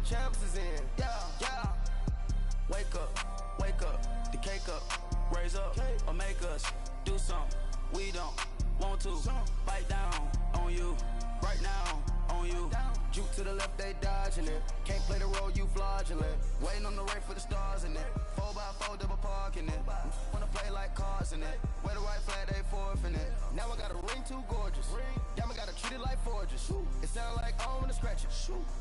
champs is in. Yeah. Wake up, the cake up, raise up, or make us do something we don't want to. Bite down on you, right now on you. Juke to the left, they dodging it. Can't play the role, you fraudulent. Waiting on the race for the stars in it. 4x4 double parking it. Wanna play like cars in it. Wear the white flag, they forfeit it. Now I got a ring too gorgeous. Damn, I gotta treat it like forges. It sound like I don't wanna scratch it.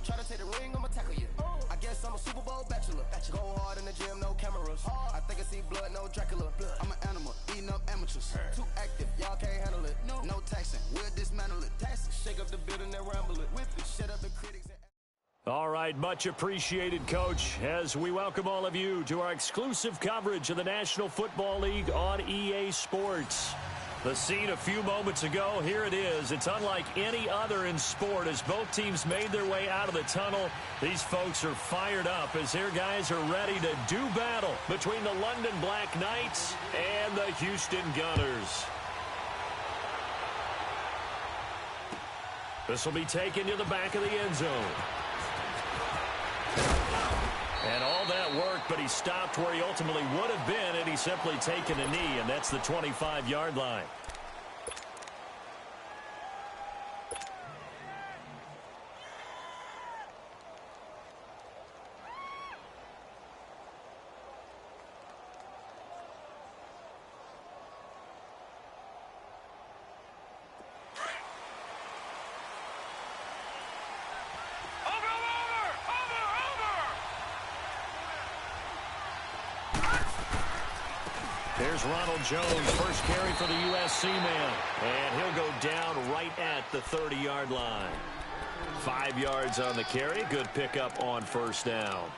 Try to take the ring, I'ma tackle you. I guess I'm a Super Bowl bachelor. Go hard in the gym, no cameras. I think I see blood, no Dracula. I'm an animal, eating up amateurs. Too active, y'all can't handle it. No taxing, we'll dismantle it. Shake up the building and ramble it. Whip it, shut up the critics. All right, much appreciated, Coach, as we welcome all of you to our exclusive coverage of the National Football League on EA Sports. The scene a few moments ago, here it is. It's unlike any other in sport as both teams made their way out of the tunnel. These folks are fired up as their guys are ready to do battle between the London Black Knights and the Houston Gunners. This will be taken to the back of the end zone. And all that worked, but he stopped where he ultimately would have been, and he's simply taken a knee, and that's the 25-yard line. There's Ronald Jones, first carry for the USC man. And he'll go down right at the 30-yard line. 5 yards on the carry. Good pickup on first down.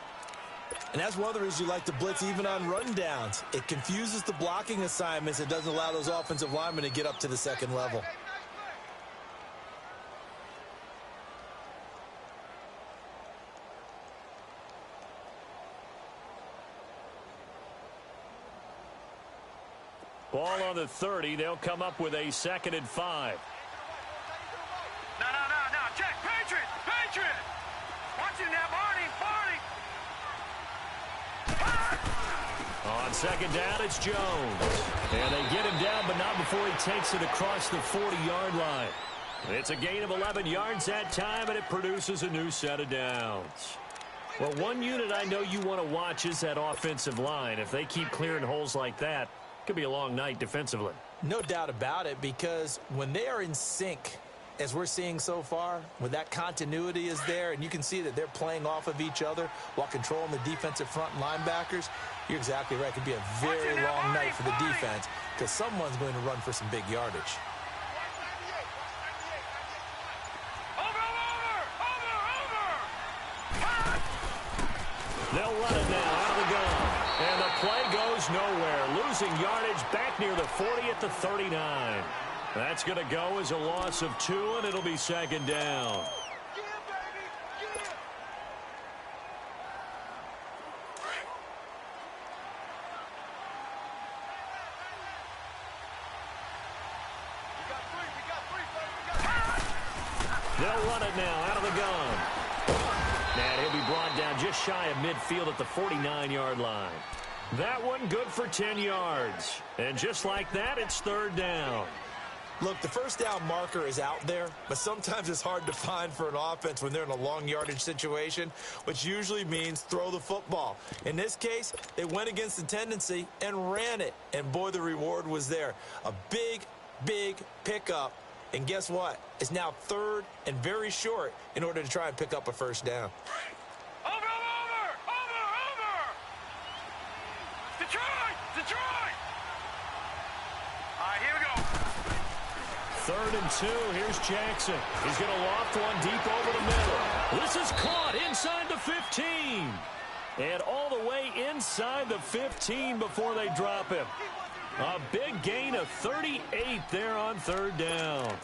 And that's one of the reasons you like to blitz even on run downs. It confuses the blocking assignments. It doesn't allow those offensive linemen to get up to the second level. Ball on the 30. They'll come up with a 2nd and 5. No. Check. Patriot. Watch him now, Barney. On 2nd down, it's Jones. And they get him down, but not before he takes it across the 40-yard line. It's a gain of 11 yards that time, and it produces a new set of downs. Well, one unit I know you want to watch is that offensive line. If they keep clearing holes like that, could be a long night defensively. No doubt about it, because when they are in sync, as we're seeing so far, when that continuity is there, and you can see that they're playing off of each other while controlling the defensive front linebackers, you're exactly right. It could be a very long night for the defense because someone's going to run for some big yardage. They'll run it now out of the gun. And the play goes nowhere. Losing yardage back near the 40 at the 39. That's going to go as a loss of 2, and it'll be 2nd down. They'll run it now out of the gun. And he'll be brought down just shy of midfield at the 49-yard line. That one good for 10 yards. And just like that, it's 3rd down. Look, the first down marker is out there, but sometimes it's hard to find for an offense when they're in a long yardage situation, which usually means throw the football. In this case, they went against the tendency and ran it. And, boy, the reward was there. A big, big pickup. And guess what? It's now 3rd and very short in order to try and pick up a first down. Over! Detroit! All right, here we go. 3rd and 2. Here's Jackson. He's going to loft one deep over the middle. This is caught inside the 15. And all the way inside the 15 before they drop him. A big gain of 38 there on 3rd down.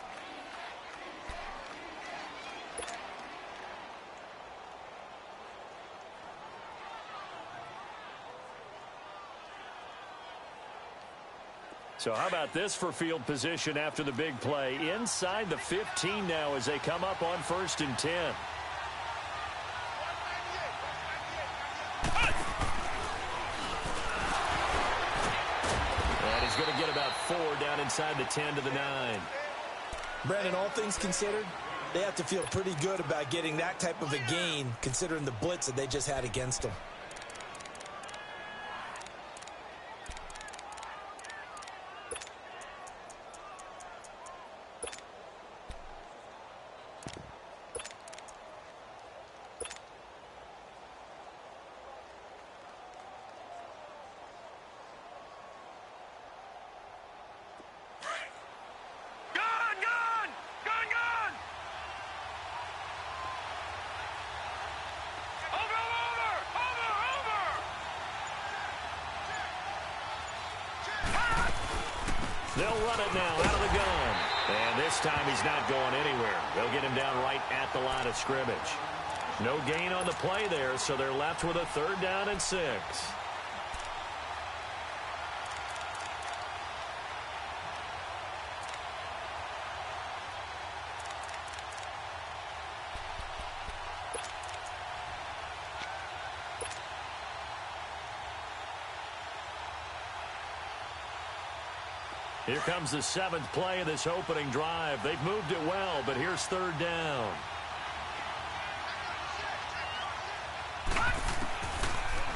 So how about this for field position after the big play? Inside the 15 now as they come up on 1st and 10. 4 down inside the 10 to the 9. Brandon, all things considered, they have to feel pretty good about getting that type of a gain considering the blitz that they just had against them. They'll run it now out of the gun. And this time he's not going anywhere. They'll get him down right at the line of scrimmage. No gain on the play there, so they're left with a 3rd down and 6. Here comes the 7th play of this opening drive. They've moved it well, but here's 3rd down.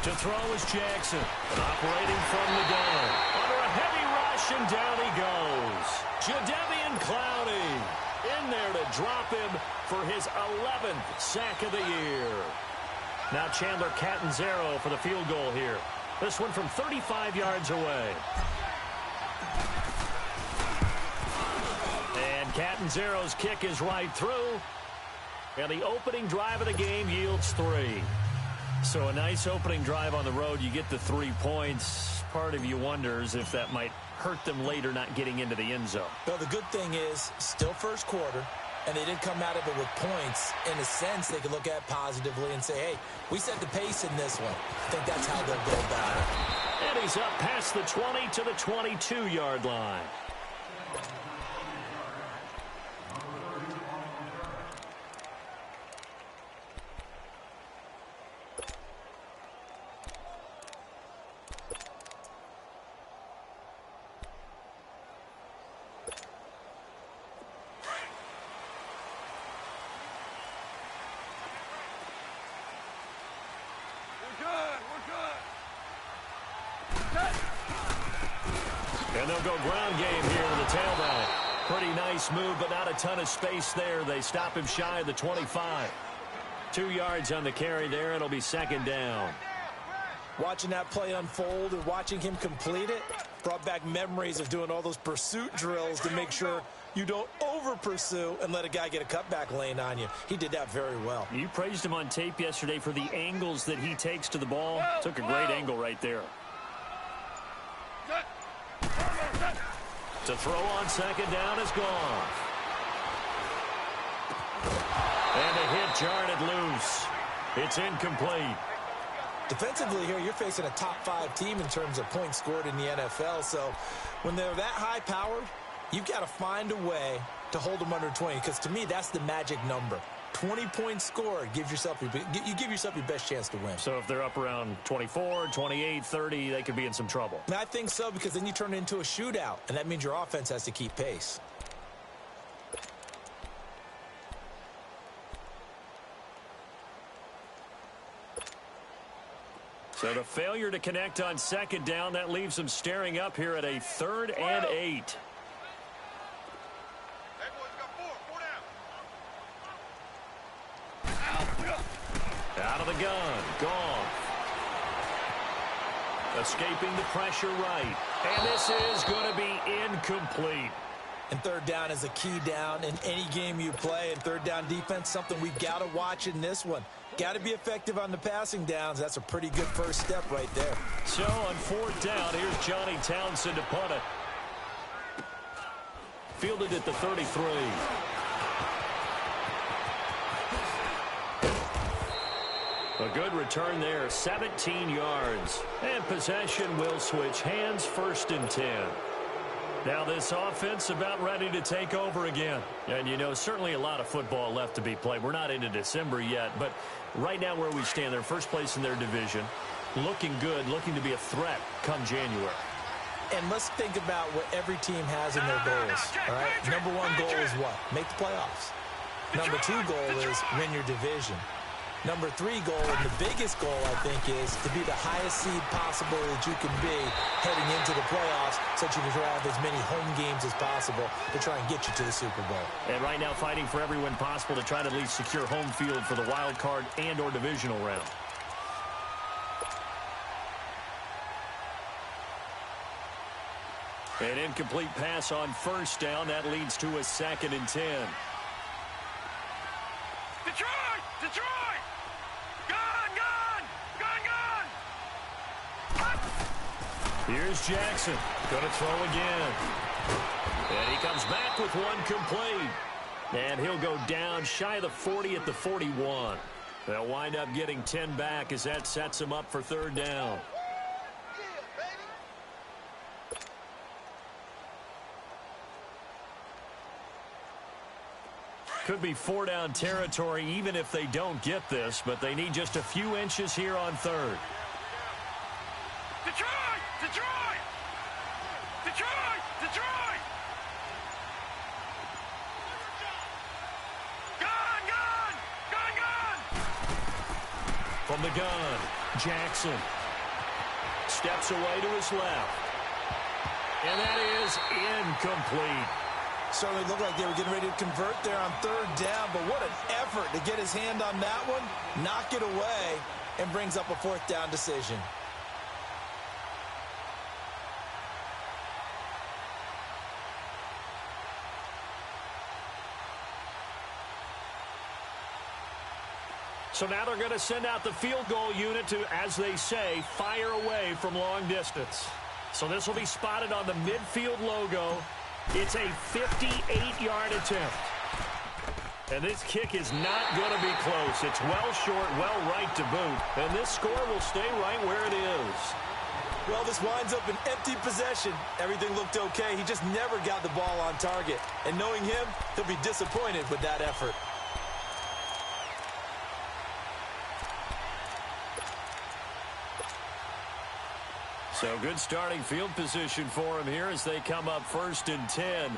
To throw is Jackson. Operating from the gun. Under a heavy rush, and down he goes. Jadeveon Clowney in there to drop him for his 11th sack of the year. Now Chandler Catanzaro for the field goal here. This one from 35 yards away. Catanzaro's kick is right through. And the opening drive of the game yields 3. So a nice opening drive on the road. You get the 3 points. Part of you wonders if that might hurt them later not getting into the end zone. Well, the good thing is still first quarter, and they didn't come out of it with points. In a sense, they could look at it positively and say, hey, we set the pace in this one. I think that's how they'll go about it. And he's up past the 20 to the 22-yard line. And they'll go ground game here to the tailback. Pretty nice move, but not a ton of space there. They stop him shy of the 25. 2 yards on the carry there. It'll be 2nd down. Watching that play unfold and watching him complete it brought back memories of doing all those pursuit drills to make sure you don't over-pursue and let a guy get a cutback lane on you. He did that very well. You praised him on tape yesterday for the angles that he takes to the ball. Took a great angle right there. To throw on 2nd down is gone. And the hit jarred it loose. It's incomplete. Defensively here, you're facing a top 5 team in terms of points scored in the NFL. So when they're that high powered, you've got to find a way to hold them under 20. Because to me, that's the magic number. 20 points scored, you give yourself your best chance to win. So if they're up around 24, 28, 30, they could be in some trouble. And I think so, because then you turn it into a shootout, and that means your offense has to keep pace. So the failure to connect on 2nd down, that leaves them staring up here at a 3rd and 8. Out of the gun, Goff. Escaping the pressure right. And this is going to be incomplete. And 3rd down is a key down in any game you play. And 3rd down defense, something we've got to watch in this one. Got to be effective on the passing downs. That's a pretty good first step right there. So on 4th down, here's Johnny Townsend to punt it. Fielded at the 33. A good return there, 17 yards. And possession will switch hands, 1st and 10. Now this offense about ready to take over again. And, you know, certainly a lot of football left to be played. We're not into December yet, but right now where we stand, they're first place in their division. Looking good, looking to be a threat come January. And let's think about what every team has in their goals, all right? Number one goal is what? Make the playoffs. Number two goal is win your division. Number three goal, and the biggest goal, I think, is to be the highest seed possible that you can be heading into the playoffs so that you can have as many home games as possible to try and get you to the Super Bowl. And right now fighting for every win possible to try to at least secure home field for the wild card and or divisional round. An incomplete pass on first down. That leads to a 2nd and 10. Detroit! Detroit! Gun! Gun! Gun! Gun! Here's Jackson. Going to throw again. And he comes back with one complete. And he'll go down shy of the 40 at the 41. They'll wind up getting 10 back as that sets him up for 3rd down. Could be 4-down territory even if they don't get this, but they need just a few inches here on 3rd. Detroit! Detroit! Detroit! Detroit! Gun! Gun! Gun! Gun! From the gun, Jackson steps away to his left. And that is incomplete. Certainly looked like they were getting ready to convert there on 3rd down, but what an effort to get his hand on that one, knock it away, and brings up a 4th down decision. So now they're going to send out the field goal unit to, as they say, fire away from long distance. So this will be spotted on the midfield logo. It's a 58-yard attempt. And this kick is not going to be close. It's well short, well right to boot. And this score will stay right where it is. Well, this winds up an empty possession. Everything looked okay. He just never got the ball on target. And knowing him, he'll be disappointed with that effort. So good starting field position for him here as they come up 1st and 10.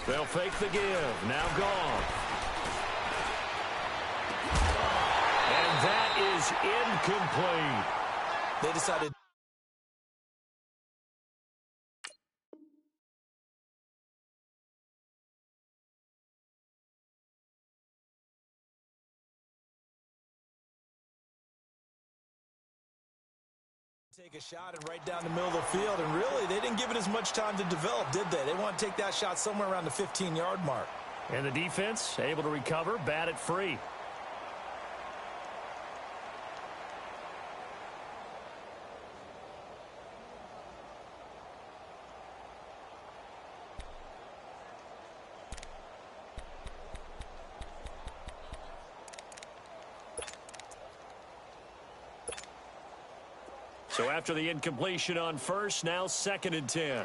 They'll fake the give. Now gone. And that is incomplete. They decided take a shot and right down the middle of the field, and really they didn't give it as much time to develop, did they? They want to take that shot somewhere around the 15-yard mark. And the defense able to recover, bat it free. So after the incompletion on first, now 2nd and 10.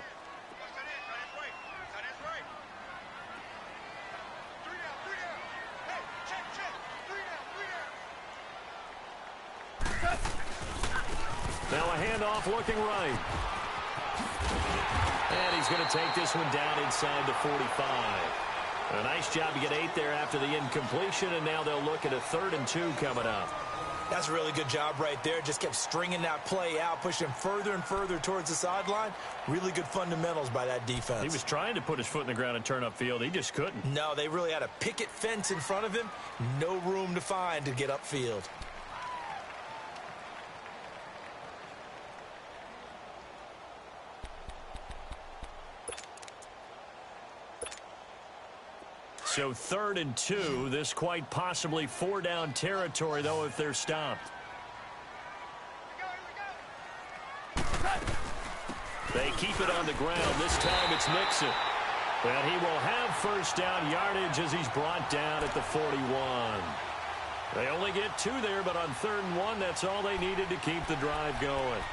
Now a handoff looking right. And he's going to take this one down inside the 45. A nice job to get 8 there after the incompletion, and now they'll look at a 3rd and 2 coming up. That's a really good job right there. Just kept stringing that play out, pushing him further and further towards the sideline. Really good fundamentals by that defense. He was trying to put his foot in the ground and turn upfield. He just couldn't. No, they really had a picket fence in front of him. No room to find to get upfield. So 3rd and 2, this quite possibly 4-down territory, though, if they're stopped. They keep it on the ground. This time it's Nixon. And he will have 1st down yardage as he's brought down at the 41. They only get 2 there, but on 3rd and 1, that's all they needed to keep the drive going.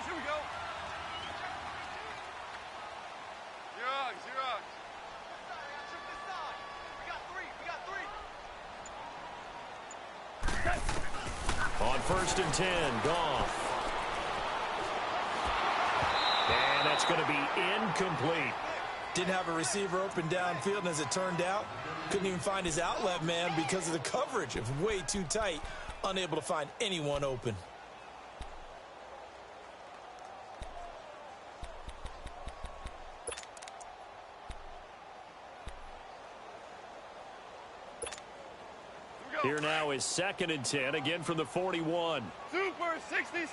Here we go. Zero. On 1st and 10, Goff. And that's going to be incomplete. Didn't have a receiver open downfield, and as it turned out, couldn't even find his outlet man because of the coverage. It was way too tight, unable to find anyone open. Here now is 2nd and 10, again from the 41. Super 66.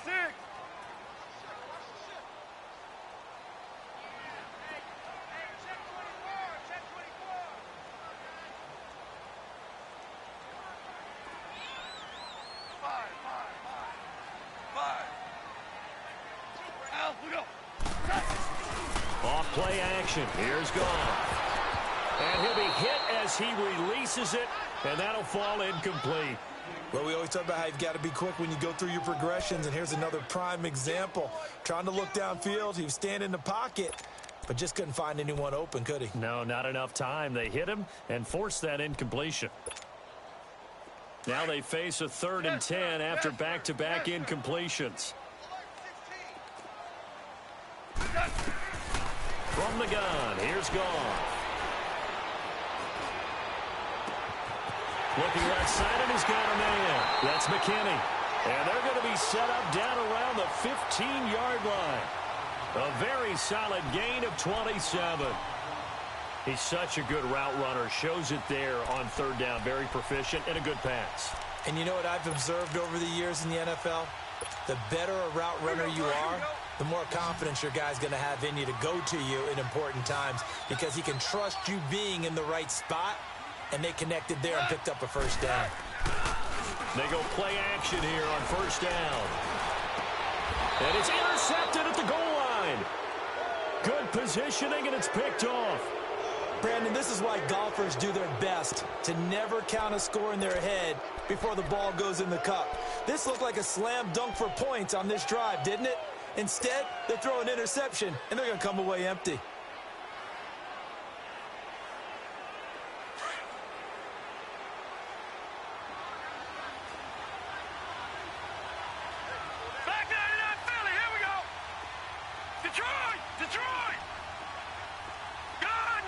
Off play action. Here's Goff. And he'll be hit as he releases it, and that'll fall incomplete. Well, we always talk about how you've got to be quick when you go through your progressions, and here's another prime example. Trying to look downfield, he was standing in the pocket, but just couldn't find anyone open, could he? No, not enough time. They hit him and forced that incompletion. Now they face a 3rd and 10 after back-to-back incompletions. From the gun, here's Goff. Looking right side, and he's got a man. That's McKinney. And they're going to be set up down around the 15-yard line. A very solid gain of 27. He's such a good route runner. Shows it there on 3rd down. Very proficient and a good pass. And you know what I've observed over the years in the NFL? The better a route runner you are, the more confidence your guy's going to have in you to go to you in important times because he can trust you being in the right spot, and they connected there and picked up a 1st down. They go play action here on 1st down. And it's intercepted at the goal line. Good positioning, and it's picked off. Brandon, this is why golfers do their best to never count a score in their head before the ball goes in the cup. This looked like a slam dunk for points on this drive, didn't it? Instead, they throw an interception, and they're going to come away empty. Back down to that Philly. Here we go. Detroit. Gun.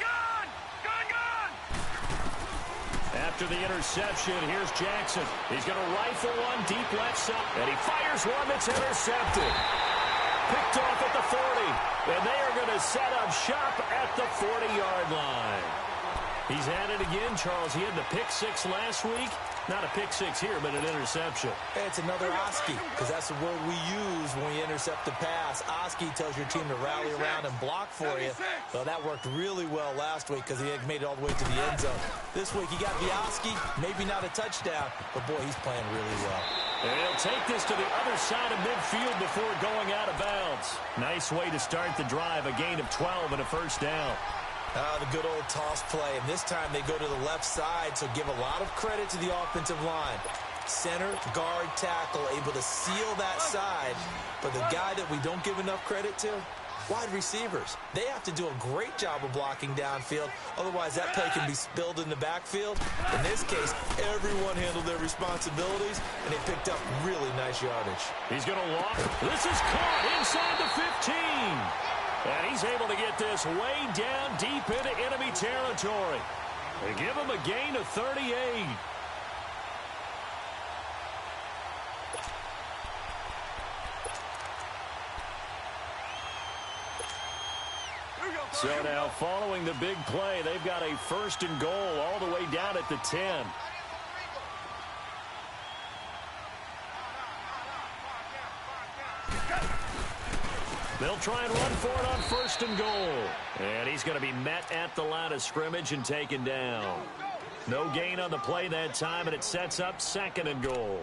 After the interception, here's Jackson. He's going to rifle one deep left side, and he fires one that's intercepted. Picked off at the 40, and they are going to set up shop at the 40-yard line. He's at it again, Charles. He had the pick 6 last week. Not a pick 6 here, but an interception. Hey, it's another Oski, because that's the word we use when we intercept the pass. Oski tells your team to rally around and block for you. Well, that worked really well last week because he had made it all the way to the end zone. This week, he got the Oski, maybe not a touchdown, but boy, he's playing really well. And he'll take this to the other side of midfield before going out of bounds. Nice way to start the drive, a gain of 12 and a 1st down. The good old toss play, and this time they go to the left side, so give a lot of credit to the offensive line. Center, guard, tackle, able to seal that side, but the guy that we don't give enough credit to, wide receivers. They have to do a great job of blocking downfield, otherwise that play can be spilled in the backfield. In this case, everyone handled their responsibilities, and they picked up really nice yardage. He's going to walk. This is caught inside the 15. And he's able to get this way down deep into enemy territory. They give him a gain of 38. So now following the big play, they've got a 1st and goal all the way down at the 10. They'll try and run for it on 1st and goal. And he's going to be met at the line of scrimmage and taken down. No gain on the play that time, and it sets up 2nd and goal.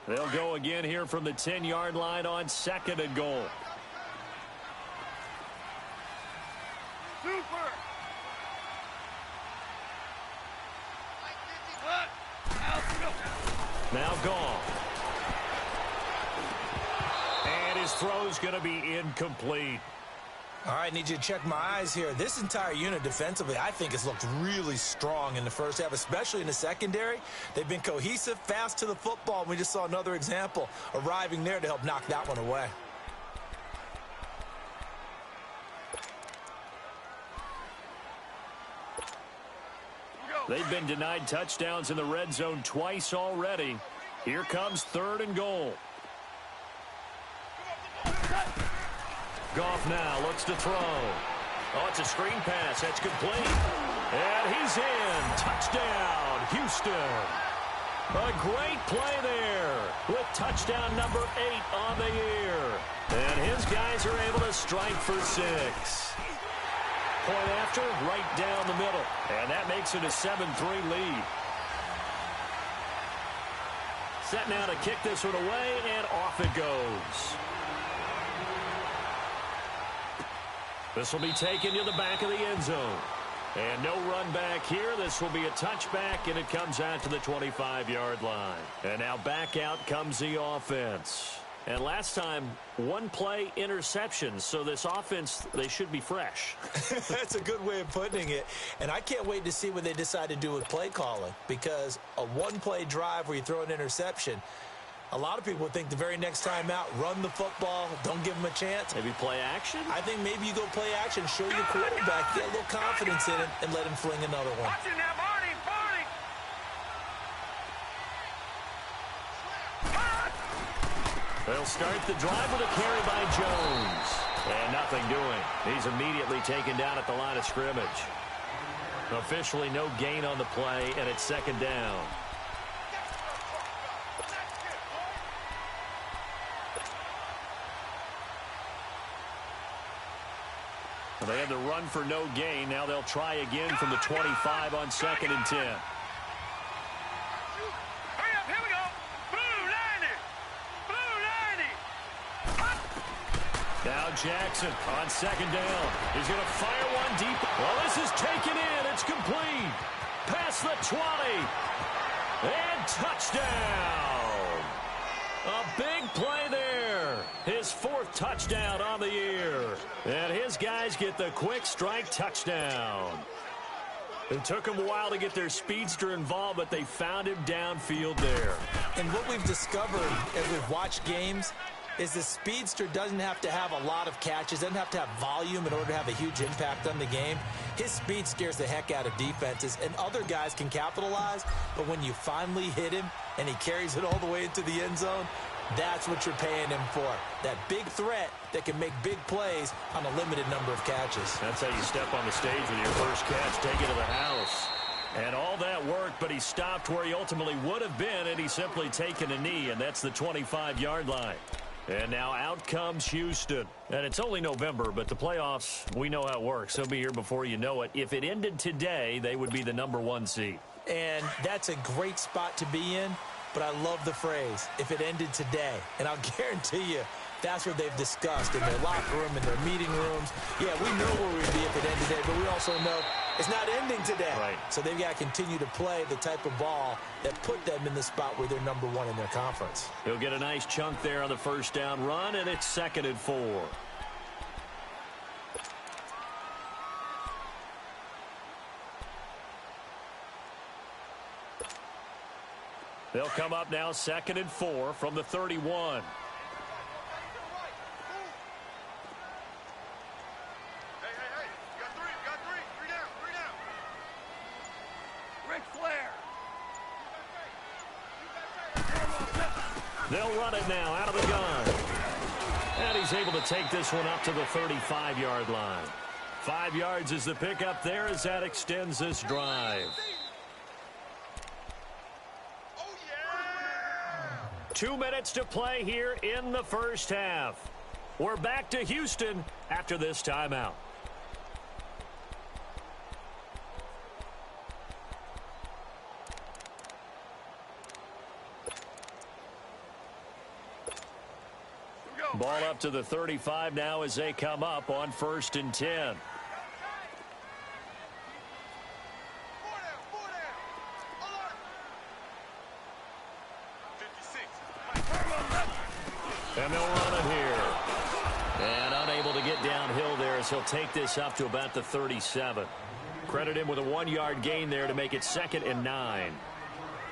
They'll go again here from the 10-yard line on 2nd and goal. Super. Now gone. And his throw's going to be incomplete. All right, need you to check my eyes here. This entire unit defensively, I think, has looked really strong in the first half, especially in the secondary. They've been cohesive, fast to the football. We just saw another example arriving there to help knock that one away. They've been denied touchdowns in the red zone twice already. Here comes 3rd and goal. Goff now looks to throw. Oh, it's a screen pass. That's complete. And he's in. Touchdown, Houston. A great play there with touchdown number 8 on the year. And his guys are able to strike for 6. Point after, right down the middle. And that makes it a 7-3 lead. Set now to kick this one away, and off it goes. This will be taken to the back of the end zone. And no run back here. This will be a touchback, and it comes out to the 25-yard line. And now back out comes the offense. And last time, 1-play interception. So this offense, they should be fresh. That's a good way of putting it. And I can't wait to see what they decide to do with play calling. Because a 1-play drive where you throw an interception, a lot of people think the very next time out, run the football, don't give them a chance. Maybe play action? I think maybe you go play action, show your quarterback, get a little confidence in it, and let him fling another one. Watch it now, Barney, Barney. They'll start the drive with a carry by Jones. And nothing doing. He's immediately taken down at the line of scrimmage. Officially no gain on the play, and it's 2nd down. They had the run for no gain. Now they'll try again from the 25 on 2nd and 10. Hurry up, here we go. Blue 90. Blue 90. Now Jackson on 2nd down. He's going to fire one deep. Well, this is taken in. It's complete. Past the 20. And touchdown. A big play there. His 4th touchdown on the year. And his guys get the quick strike touchdown. It took them a while to get their speedster involved, but they found him downfield there. And what we've discovered as we've watched games is the speedster doesn't have to have a lot of catches, doesn't have to have volume in order to have a huge impact on the game. His speed scares the heck out of defenses, and other guys can capitalize, but when you finally hit him and he carries it all the way into the end zone, that's what you're paying him for. That big threat that can make big plays on a limited number of catches. That's how you step on the stage with your first catch, take it to the house. And all that worked, but he stopped where he ultimately would have been, and he's simply taken a knee, and that's the 25-yard line. And now out comes Houston. And it's only November, but the playoffs, we know how it works. They'll be here before you know it. If it ended today, they would be the number 1 seed. And that's a great spot to be in, but I love the phrase, if it ended today. And I'll guarantee you, that's what they've discussed in their locker room, in their meeting rooms. Yeah, we know where we'd be if it ended today, but we also know it's not ending today. Right. So they've got to continue to play the type of ball that put them in the spot where they're number 1 in their conference. He'll get a nice chunk there on the first down run, and it's 2nd and 4. They'll come up now 2nd and 4 from the 31. They'll run it now out of the gun. And he's able to take this one up to the 35-yard line. 5 yards is the pickup there as that extends this drive. 2 minutes to play here in the first half. We're back to Houston after this timeout. Ball up to the 35 now as they come up on 1st and 10. And they'll run it here. And unable to get downhill there as he'll take this up to about the 37. Credit him with a 1-yard gain there to make it 2nd and 9.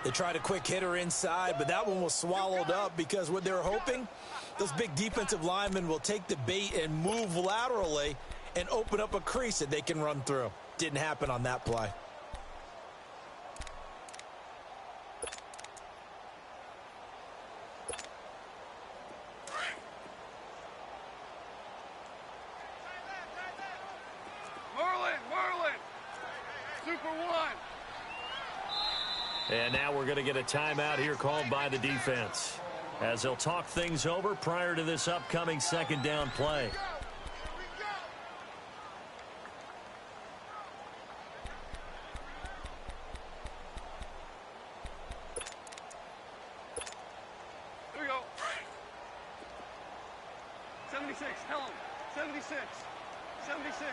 They tried a quick hitter inside, but that one was swallowed up because what they're hoping, those big defensive linemen will take the bait and move laterally and open up a crease that they can run through. Didn't happen on that play. Merlin, Super One. And now we're going to get a timeout here called by the defense, as they'll talk things over prior to this upcoming 2nd down play. Here we go. 76, tell him. 76. 76.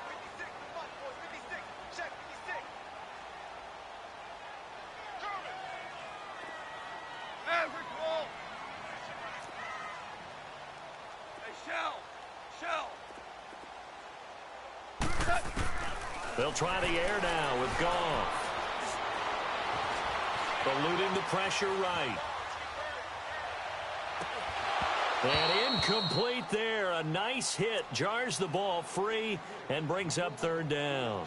56, come on, boys. 56. Check, 56. German. Maverick ball. Hey, Shell. They'll try the air now with Goff. Eluding the pressure right. And incomplete there. A nice hit. Jars the ball free and brings up 3rd down.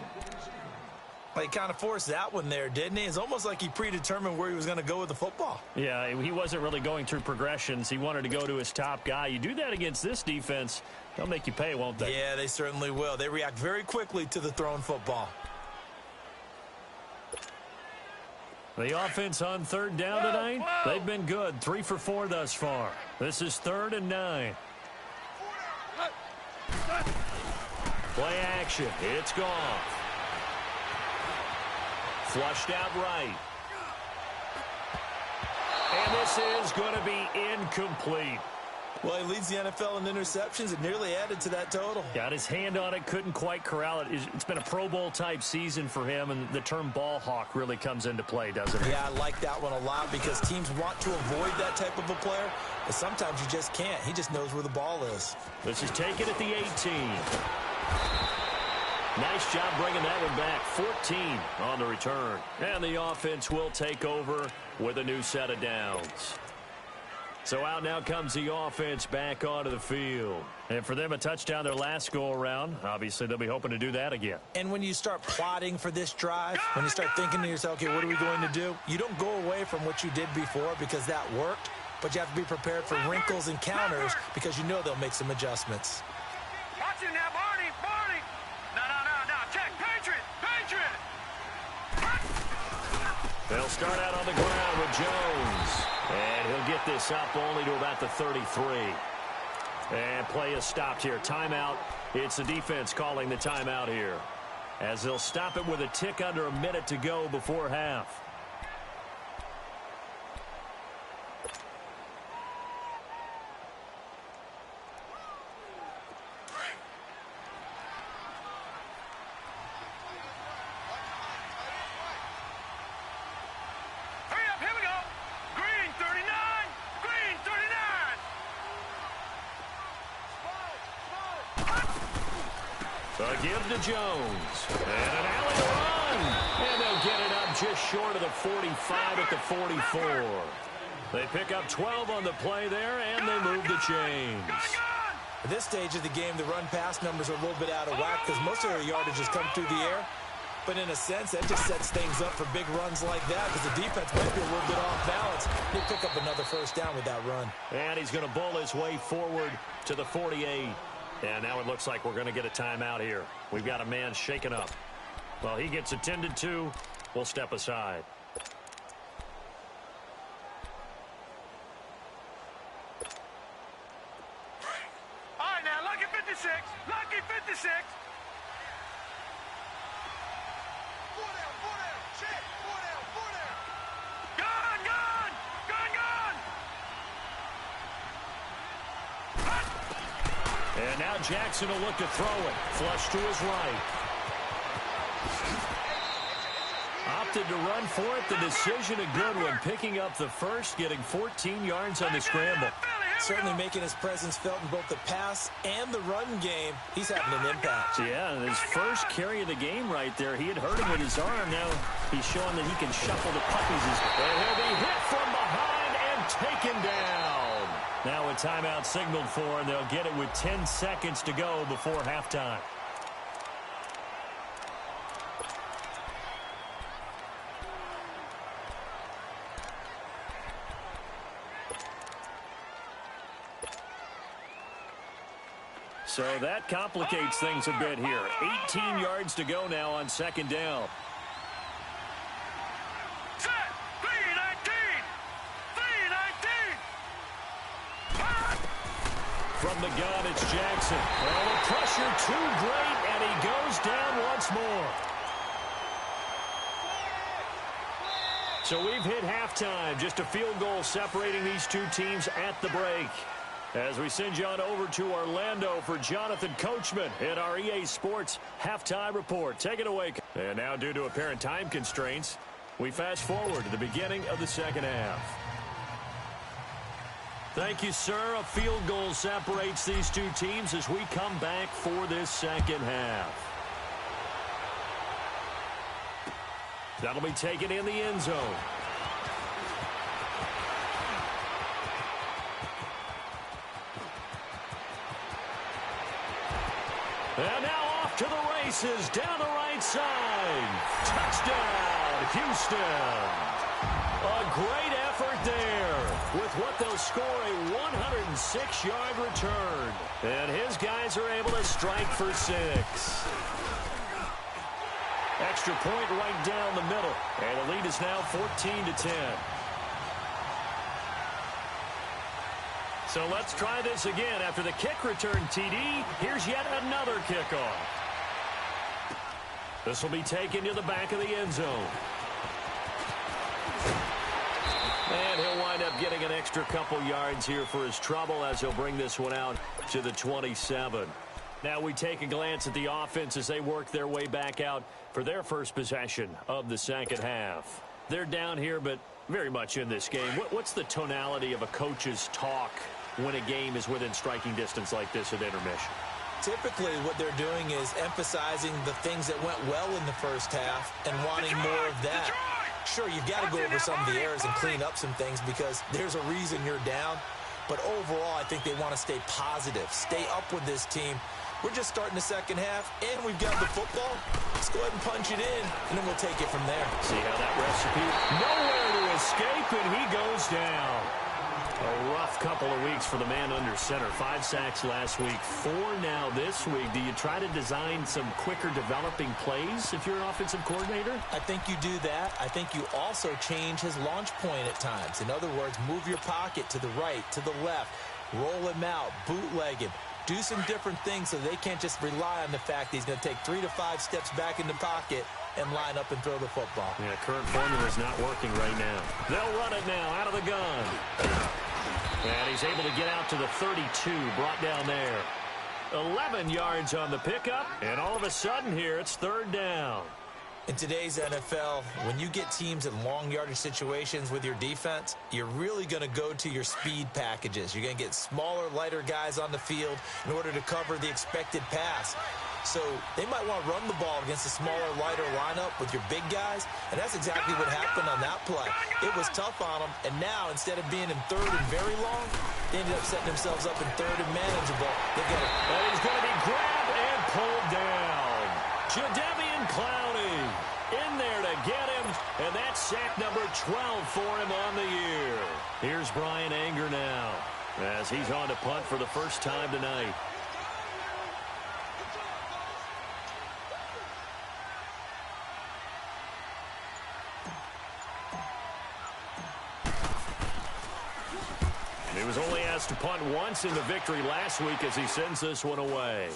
Well, he kind of forced that one there, didn't he? It's almost like he predetermined where he was going to go with the football. Yeah, he wasn't really going through progressions. He wanted to go to his top guy. You do that against this defense, they'll make you pay, won't they? Yeah, they certainly will. They react very quickly to the thrown football. The offense on 3rd down tonight, they've been good. 3 for 4 thus far. This is 3rd and 9. Play action. It's gone. Flushed out right. And this is going to be incomplete. Well, he leads the NFL in interceptions and nearly added to that total. Got his hand on it, couldn't quite corral it. It's been a Pro Bowl-type season for him, and the term ball hawk really comes into play, doesn't it? Yeah, I like that one a lot because teams want to avoid that type of a player, but sometimes you just can't. He just knows where the ball is. This is taken at the 18. Nice job bringing that one back. 14 on the return. And the offense will take over with a new set of downs. So out now comes the offense back onto the field. And for them, a touchdown their last go-around. Obviously, they'll be hoping to do that again. And when you start plotting for this drive, when you start thinking to yourself, okay, what are we going to do? You don't go away from what you did before because that worked, but you have to be prepared for wrinkles and counters because you know they'll make some adjustments. Watch it now, Barney. No. Check, Patriot. They'll start out on the ground with Jones. And he'll get this up only to about the 33. And play is stopped here. Timeout. It's the defense calling the timeout here, as they'll stop it with a tick under a minute to go before half. Give to Jones. And an alley run. And they'll get it up just short of the 45 at the 44. They pick up 12 on the play there, and they move the chains. At this stage of the game, the run-pass numbers are a little bit out of whack because most of their yardage has come through the air. But in a sense, that just sets things up for big runs like that because the defense might be a little bit off balance. He'll pick up another 1st down with that run. And he's going to bowl his way forward to the 48. And now it looks like we're going to get a timeout here. We've got a man shaken up. Well, he gets attended to. We'll step aside. All right, now, lucky 56. Lucky 56. 4 down. Check. 4 down. Gun. And now Jackson will look to throw it. Flush to his right. Opted to run for it. The decision a good one. Picking up the first, getting 14 yards on the scramble. Certainly making his presence felt in both the pass and the run game. He's having an impact. Yeah, and his first carry of the game right there, he had hurt him with his arm. Now he's showing that he can shuffle the puppies. And he'll be hit from behind and taken down. Now a timeout signaled for, and they'll get it with 10 seconds to go before halftime. So that complicates things a bit here. 18 yards to go now on second down. Set. 3-19. 3-19. From the gun, it's Jackson. Oh, the pressure too great, and he goes down once more. So we've hit halftime. Just a field goal separating these two teams at the break. As we send you on over to Orlando for Jonathan Coachman in our EA Sports Halftime Report. Take it away. And now, due to apparent time constraints, we fast forward to the beginning of the second half. Thank you, sir. A field goal separates these two teams as we come back for this second half. That'll be taken in the end zone. And now off to the races down the right side. Touchdown, Houston. A great effort there with what they'll score a 106-yard return. And his guys are able to strike for 6. Extra point right down the middle. And the lead is now 14-10. So let's try this again. After the kick return TD, here's yet another kickoff. This will be taken to the back of the end zone. And he'll wind up getting an extra couple yards here for his trouble as he'll bring this one out to the 27. Now we take a glance at the offense as they work their way back out for their first possession of the second half. They're down here, but very much in this game. What's the tonality of a coach's talk when a game is within striking distance like this at intermission? Typically, what they're doing is emphasizing the things that went well in the first half and wanting more of that. Sure, you've got to go over some of the errors and clean up some things because there's a reason you're down. But overall, I think they want to stay positive, stay up with this team. We're just starting the second half, and we've got the football. Let's go ahead and punch it in, and then we'll take it from there. See how that recipe? Nowhere to escape, and he goes down. A rough couple of weeks for the man under center. 5 sacks last week, 4 now this week. Do you try to design some quicker developing plays if you're an offensive coordinator? I think you do that. I think you also change his launch point at times. In other words, move your pocket to the right, to the left, roll him out, bootleg him. Do some different things so they can't just rely on the fact that he's going to take 3 to 5 steps back in the pocket and line up and throw the football. Yeah, current formula is not working right now. They'll run it now out of the gun. And he's able to get out to the 32, brought down there. 11 yards on the pickup, and all of a sudden here it's third down. In today's NFL, when you get teams in long yardage situations with your defense, you're really going to go to your speed packages. You're going to get smaller, lighter guys on the field in order to cover the expected pass. So they might want to run the ball against a smaller, lighter lineup with your big guys, and that's exactly what happened on that play. It was tough on them, and now instead of being in third and very long, they ended up setting themselves up in third and manageable. They've got it. And he's going to be grabbed and pulled down. Jadeveon Clowney in there to get him, and that's sack number 12 for him on the year. Here's Brian Anger now as he's on to punt for the first time tonight. He was only asked to punt once in the victory last week as he sends this one away.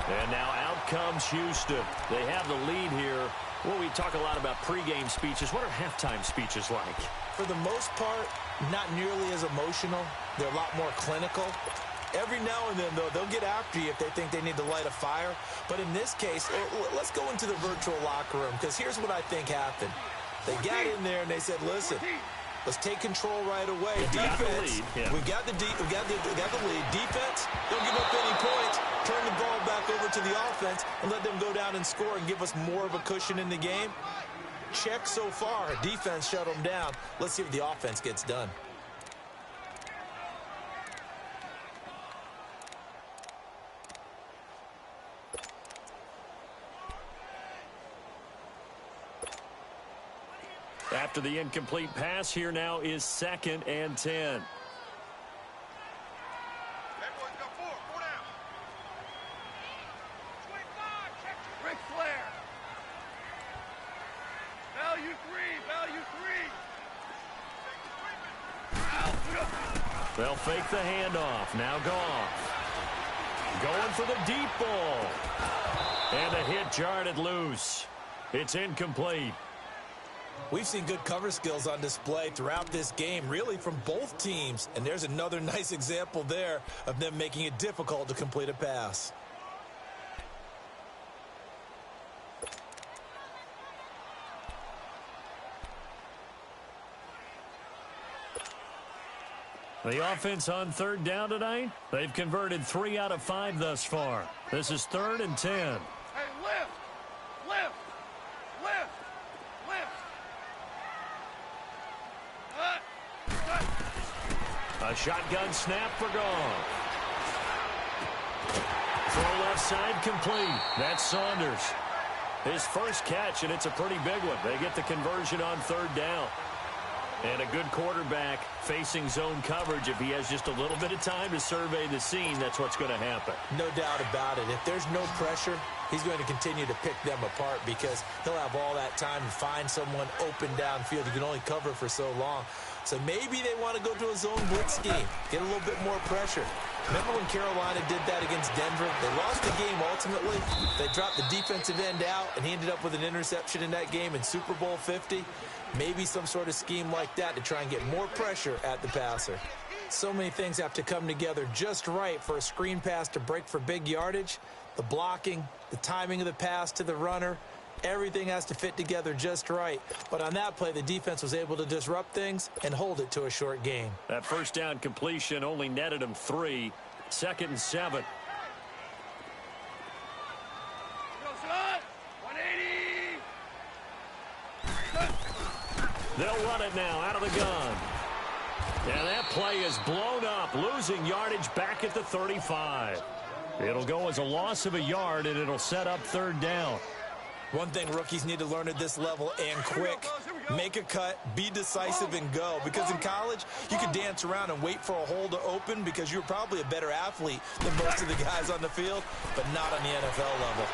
And now out comes Houston. They have the lead here. Well, we talk a lot about pregame speeches. What are halftime speeches like? For the most part, not nearly as emotional. They're a lot more clinical. Every now and then, though, they'll get after you if they think they need to light a fire. But in this case, let's go into the virtual locker room, because here's what I think happened. They got in there and they said, listen, let's take control right away. Defense, we got the lead. Defense, don't give up any points. Turn the ball back over to the offense and let them go down and score and give us more of a cushion in the game. Check so far. Defense shut them down. Let's see if the offense gets done. After the incomplete pass, here now is 2nd and 10. Ric Flair. Value three. They'll fake the handoff. Now Goff. Going for the deep ball. And a hit jarred loose. It's incomplete. We've seen good cover skills on display throughout this game, really from both teams. And there's another nice example there of them making it difficult to complete a pass. The offense on 3rd down tonight, they've converted 3 out of 5 thus far. This is 3rd and 10. Hey, lift. A shotgun snap for Goff. Throw left side complete. That's Saunders. His first catch, and it's a pretty big one. They get the conversion on 3rd down. And a good quarterback facing zone coverage. If he has just a little bit of time to survey the scene, that's what's going to happen. No doubt about it. If there's no pressure, he's going to continue to pick them apart because he'll have all that time to find someone open downfield. You can only cover for so long. So maybe they want to go to a zone blitz scheme, get a little bit more pressure. Remember when Carolina did that against Denver? They lost the game ultimately. They dropped the defensive end out, and he ended up with an interception in that game in Super Bowl 50. Maybe some sort of scheme like that to try and get more pressure at the passer. So many things have to come together just right for a screen pass to break for big yardage. The blocking, the timing of the pass to the runner, everything has to fit together just right. But on that play, the defense was able to disrupt things and hold it to a short gain. That first down completion only netted him 3. 2nd and 7. Go, son. 180. They'll run it now out of the gun. And that play is blown up, losing yardage back at the 35. It'll go as a loss of a yard, and it'll set up 3rd down. One thing rookies need to learn at this level, and quick, make a cut, be decisive, and go. Because in college, you could dance around and wait for a hole to open because you're probably a better athlete than most of the guys on the field, but not on the NFL level.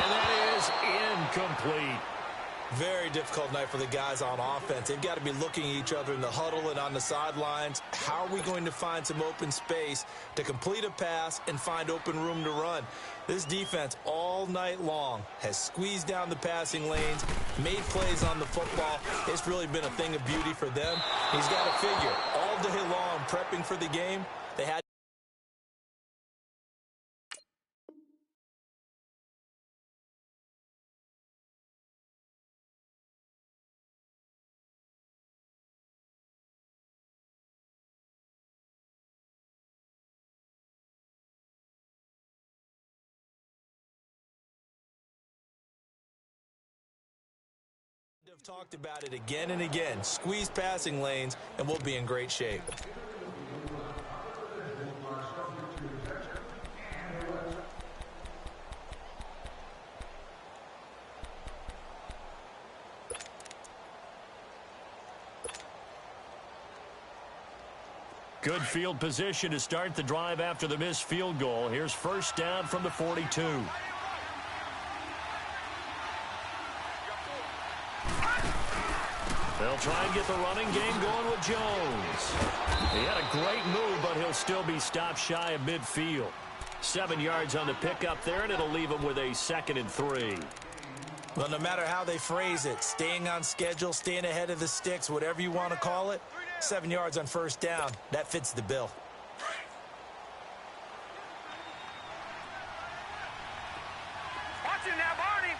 And that is incomplete. Very difficult night for the guys on offense. They've got to be looking at each other in the huddle and on the sidelines. How are we going to find some open space to complete a pass and find open room to run? This defense all night long has squeezed down the passing lanes, made plays on the football. It's really been a thing of beauty for them. He's got to figure all day long prepping for the game. They had have talked about it again and again. Squeeze passing lanes, and we'll be in great shape. Good field position to start the drive after the missed field goal. Here's 1st down from the 42. They'll try and get the running game going with Jones. He had a great move, but he'll still be stopped shy of midfield. 7 yards on the pickup there, and it'll leave him with a 2nd and 3. Well, no matter how they phrase it, staying on schedule, staying ahead of the sticks, whatever you want to call it, 7 yards on 1st down, that fits the bill. Watch it now, Barney.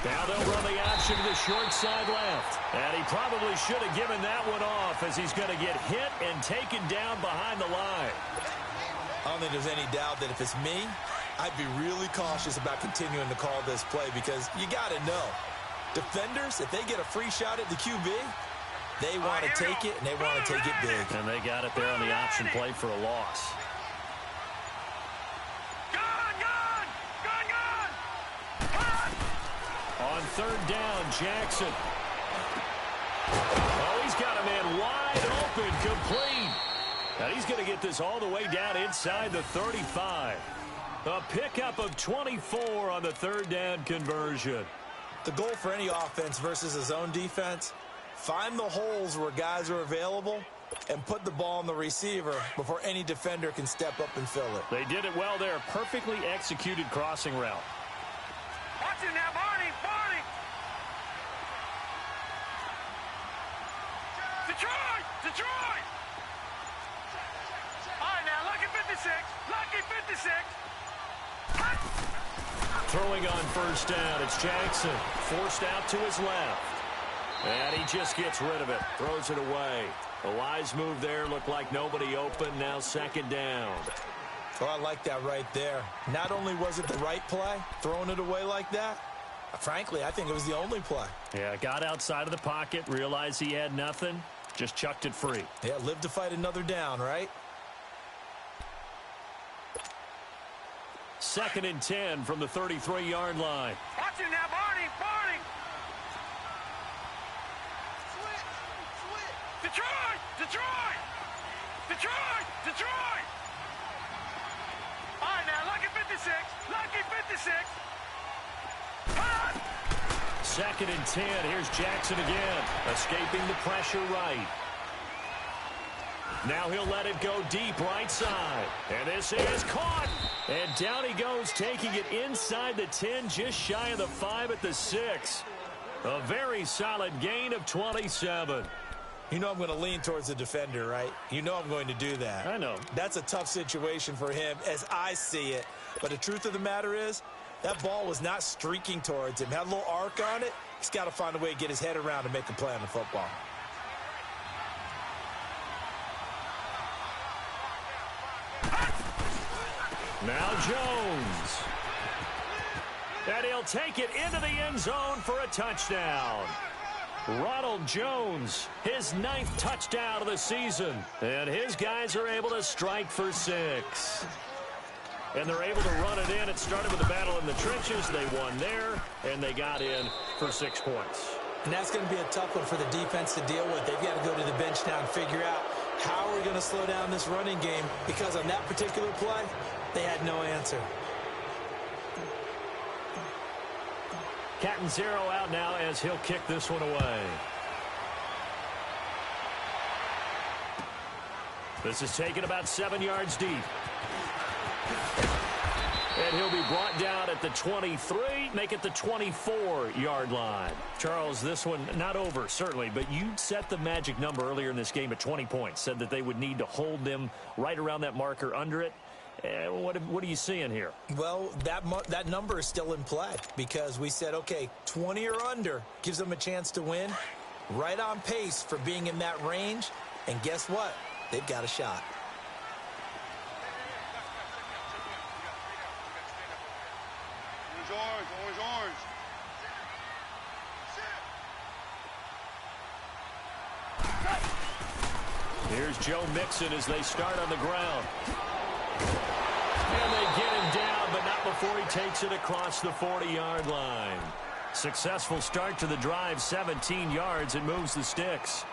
Now they'll run the option to the short side left. And he probably should have given that one off as he's going to get hit and taken down behind the line. I don't think there's any doubt that if it's me, I'd be really cautious about continuing to call this play because you got to know, defenders, if they get a free shot at the QB, they want to take it, and they want to take it big. And they got it there on the option play for a loss. On third down, Jackson. Oh, he's got a man wide open, complete. And he's going to get this all the way down inside the 35. A pickup of 24 on the third down conversion. The goal for any offense versus a zone defense, find the holes where guys are available and put the ball on the receiver before any defender can step up and fill it. They did it well there. Perfectly executed crossing route. Watch it now, Barney! Barney! Detroit! Detroit! All right, now, lucky 56. Lucky 56. Throwing on first down, it's Jackson. Forced out to his left. And he just gets rid of it. Throws it away. A wise move there. Looked like nobody open. Now second down. Oh, I like that right there. Not only was it the right play, throwing it away like that, frankly, I think it was the only play. Yeah, got outside of the pocket, realized he had nothing, just chucked it free. Yeah, live to fight another down, right? Second and 10 from the 33-yard line. Watch it now, Barney! Barney! Detroit! Detroit! Detroit! Detroit! All right, now, lucky 56. Lucky 56. Second and 10. Here's Jackson again, escaping the pressure right. Now he'll let it go deep right side. And this is caught. And down he goes, taking it inside the 10, just shy of the 5 at the 6. A very solid gain of 27. You know I'm going to lean towards the defender, right? You know I'm going to do that. I know. That's a tough situation for him as I see it. But the truth of the matter is, that ball was not streaking towards him. Had a little arc on it. He's got to find a way to get his head around and make a play on the football. Now Jones. And he'll take it into the end zone for a touchdown. Ronald Jones, his 9th touchdown of the season. And his guys are able to strike for 6. And they're able to run it in. It started with a battle in the trenches. They won there, and they got in for 6 points. And that's going to be a tough one for the defense to deal with. They've got to go to the bench now and figure out how are we going to slow down this running game, because on that particular play, they had no answer. Catanzaro out now as he'll kick this one away. This is taken about 7 yards deep. And he'll be brought down at the 23, make it the 24-yard line. Charles, this one not over, certainly, but you set the magic number earlier in this game at 20 points, said that they would need to hold them right around that marker under it. What are you seeing here? Well, that number is still in play because we said, okay, 20 or under gives them a chance to win. Right on pace for being in that range. And guess what? They've got a shot. Orange. Here's Joe Mixon as they start on the ground. And they get him down, but not before he takes it across the 40-yard line. Successful start to the drive, 17 yards, and moves the sticks.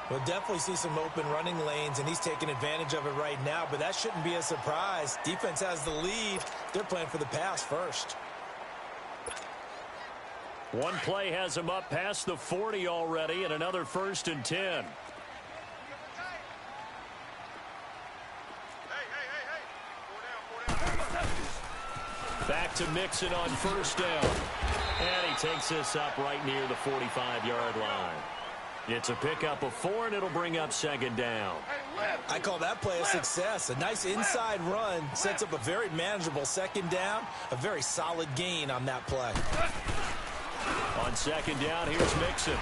We'll definitely see some open running lanes, and he's taking advantage of it right now, but that shouldn't be a surprise. Defense has the lead. They're playing for the pass first. One play has him up past the 40 already, and another 1st and 10. Back to Mixon on first down. And he takes this up right near the 45-yard line. It's a pickup of 4, and it'll bring up 2nd down. I call that play a success. A nice inside run sets up a very manageable 2nd down. A very solid gain on that play. On second down, here's Mixon.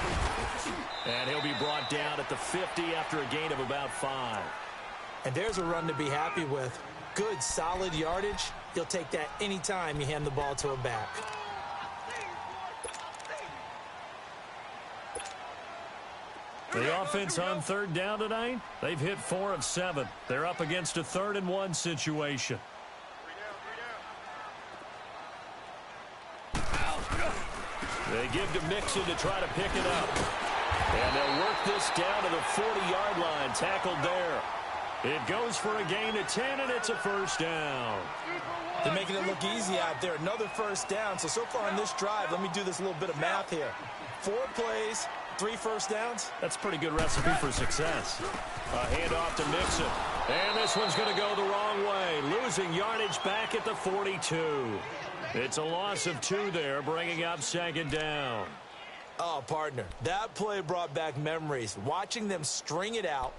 And he'll be brought down at the 50 after a gain of about 5. And there's a run to be happy with. Good, solid yardage. You'll take that anytime you hand the ball to a back. The offense on third down tonight, they've hit 4 of 7. They're up against a 3rd and 1 situation. They give to Mixon to try to pick it up. And they'll work this down to the 40-yard line, tackled there. It goes for a gain of 10, and it's a first down. They're making it look easy out there. Another first down. So far on this drive, let me do this little bit of math here. 4 plays, 3 first downs. That's a pretty good recipe for success. A handoff to Mixon. And this one's going to go the wrong way. Losing yardage back at the 42. It's a loss of 2 there, bringing up second down. Oh, partner, that play brought back memories. Watching them string it out,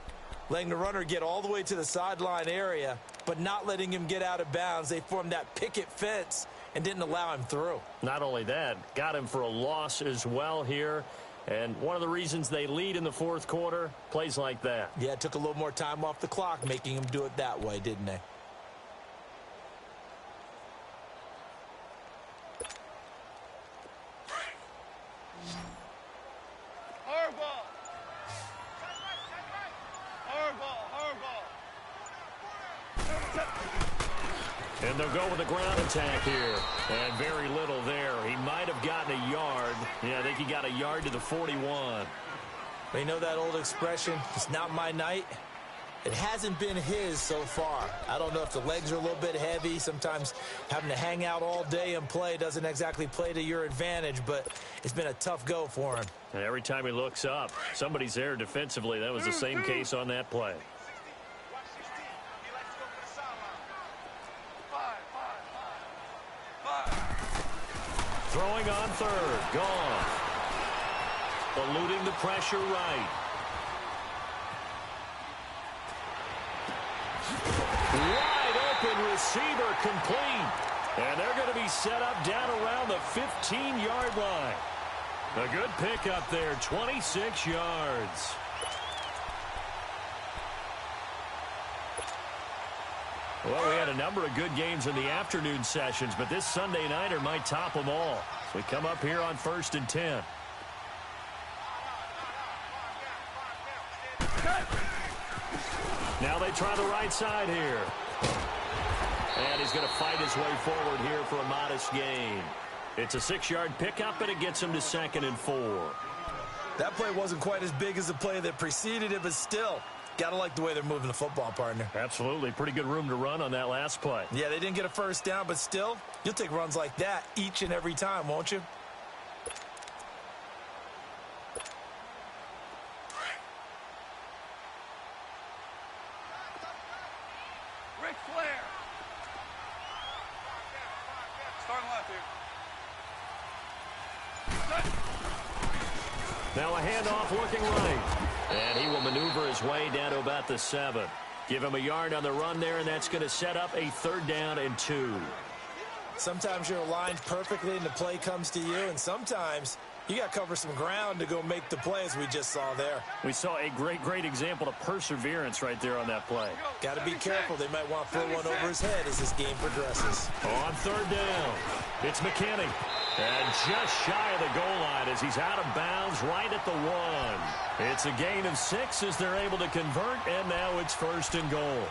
letting the runner get all the way to the sideline area, but not letting him get out of bounds. They formed that picket fence and didn't allow him through. Not only that, got him for a loss as well here. And one of the reasons they lead in the 4th quarter, plays like that. Yeah, it took a little more time off the clock, making him do it that way, didn't they? And they'll go with a ground attack here. And very little there. He might have gotten a yard. Yeah, I think he got a yard to the 41. You know that old expression, it's not my night? It hasn't been his so far. I don't know if the legs are a little bit heavy. Sometimes having to hang out all day and play doesn't exactly play to your advantage, but it's been a tough go for him. And every time he looks up, somebody's there defensively. That was the same case on that play. Throwing on third. Gone. Eluding the pressure right. Wide open receiver complete. And they're going to be set up down around the 15-yard line. A good pickup there, 26 yards. Well, we had a number of good games in the afternoon sessions, but this Sunday nighter might top them all. So we come up here on 1st and 10. Now they try the right side here. And he's going to fight his way forward here for a modest gain. It's a 6-yard pickup, and it gets him to 2nd and 4. That play wasn't quite as big as the play that preceded it, but still, got to like the way they're moving the football, partner. Absolutely. Pretty good room to run on that last play. Yeah, they didn't get a first down, but still, you'll take runs like that each and every time, won't you? Ric Flair. Starting left here. Now a handoff looking right. And he will maneuver his way down to about the 7. Give him a yard on the run there, and that's going to set up a 3rd down and 2. Sometimes you're aligned perfectly and the play comes to you, and sometimes you got to cover some ground to go make the play, as we just saw there. We saw a great example of perseverance right there on that play. Got to be careful. They might want to throw one over his head as this game progresses. On 3rd down, it's McKinney. And just shy of the goal line as he's out of bounds right at the 1. It's a gain of 6 as they're able to convert, and now it's 1st and goal.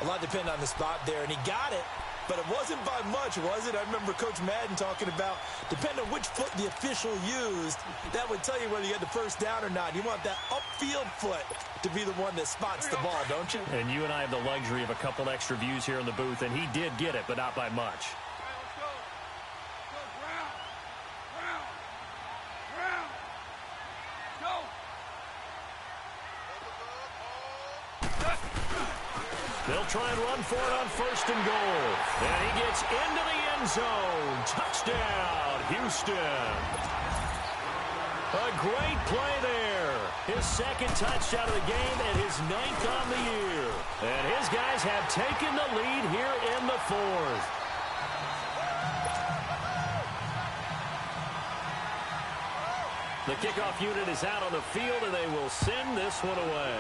A lot depended on the spot there, and he got it, but it wasn't by much, was it? I remember Coach Madden talking about, depending on which foot the official used, that would tell you whether you had the first down or not. You want that upfield foot to be the one that spots the ball, don't you? And you and I have the luxury of a couple extra views here in the booth, and he did get it, but not by much. They'll try and run for it on 1st and goal. And he gets into the end zone. Touchdown, Houston. A great play there. His 2nd touchdown of the game and his 9th on the year. And his guys have taken the lead here in the 4th. The kickoff unit is out on the field, and they will send this one away.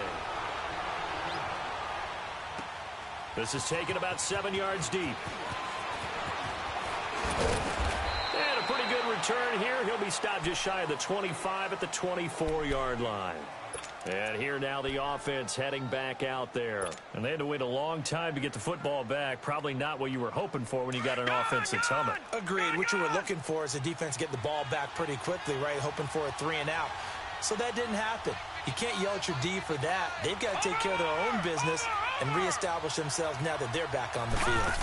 This is taken about 7 yards deep. And a pretty good return here. He'll be stopped just shy of the 25 at the 24-yard line. And here now the offense heading back out there. And they had to wait a long time to get the football back. Probably not what you were hoping for when you got an offense that's humming. Agreed. What you were looking for is the defense getting the ball back pretty quickly, right? Hoping for a 3-and-out. So that didn't happen. You can't yell at your D for that. They've got to take care of their own business and reestablish themselves now that they're back on the field.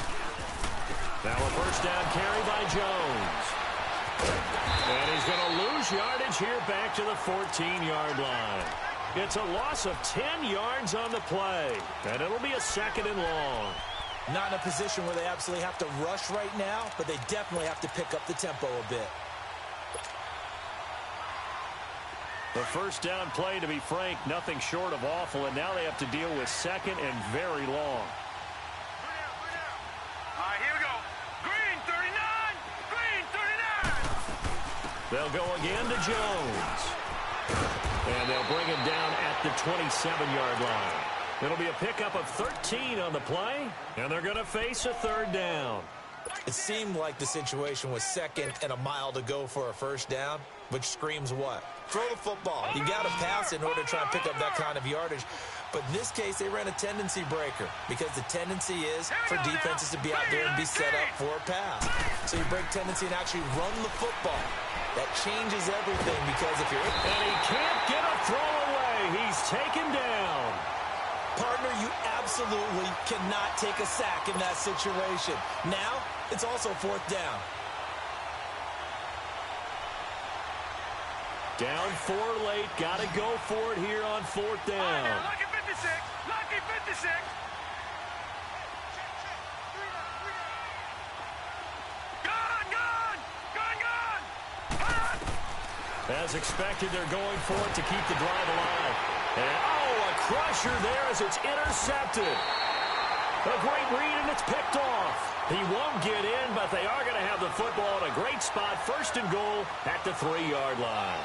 Now a first down carry by Jones. And he's going to lose yardage here back to the 14-yard line. It's a loss of 10 yards on the play, and it'll be a 2nd and long. Not in a position where they absolutely have to rush right now, but they definitely have to pick up the tempo a bit. The first down play, to be frank, nothing short of awful, and now they have to deal with 2nd and very long. All right, here we go. Green 39. Green 39. They'll go again to Jones. And they'll bring him down at the 27-yard line. It'll be a pickup of 13 on the play, and they're going to face a 3rd down. It seemed like the situation was 2nd and a mile to go for a first down, which screams what? Throw the football. You got to pass in order to try and pick up that kind of yardage. But in this case, they ran a tendency breaker because the tendency is for defenses to be out there and be set up for a pass. So you break tendency and actually run the football. That changes everything because if you're... And he can't get a throw away. He's taken down. Partner, you absolutely cannot take a sack in that situation. Now, it's also 4th down. Down 4 late. Got to go for it here on 4th down. Lucky 56. Lucky 56. As expected, they're going for it to keep the drive alive. And, oh, a crusher there as it's intercepted. A great read, and it's picked off. He won't get in, but they are going to have the football in a great spot. 1st and goal at the 3-yard line.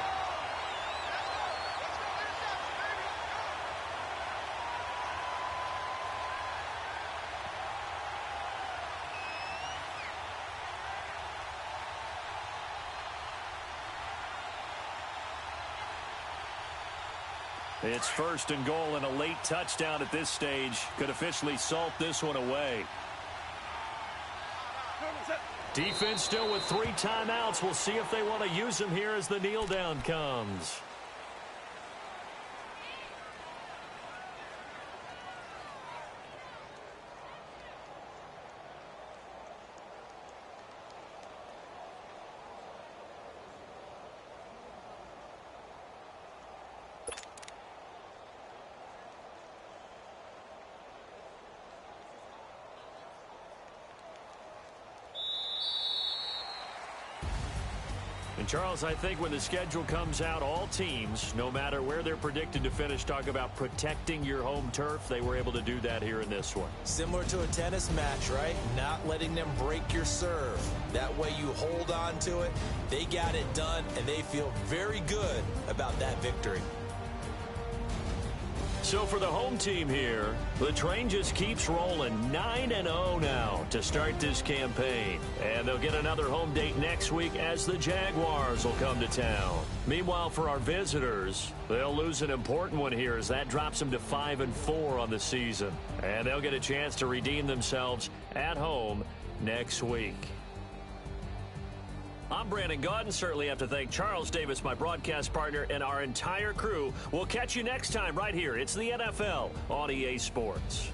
It's 1st and goal, and a late touchdown at this stage could officially salt this one away. Defense still with 3 timeouts. We'll see if they want to use them here as the kneel down comes. And Charles, I think when the schedule comes out, all teams, no matter where they're predicted to finish, talk about protecting your home turf. They were able to do that here in this one. Similar to a tennis match, right? Not letting them break your serve. That way you hold on to it. They got it done, and they feel very good about that victory. So for the home team here, the train just keeps rolling. 9-0 now to start this campaign. And they'll get another home date next week as the Jaguars will come to town. Meanwhile, for our visitors, they'll lose an important one here as that drops them to 5-4 on the season. And they'll get a chance to redeem themselves at home next week. I'm Brandon Gaudin. Certainly have to thank Charles Davis, my broadcast partner, and our entire crew. We'll catch you next time right here. It's the NFL on EA Sports.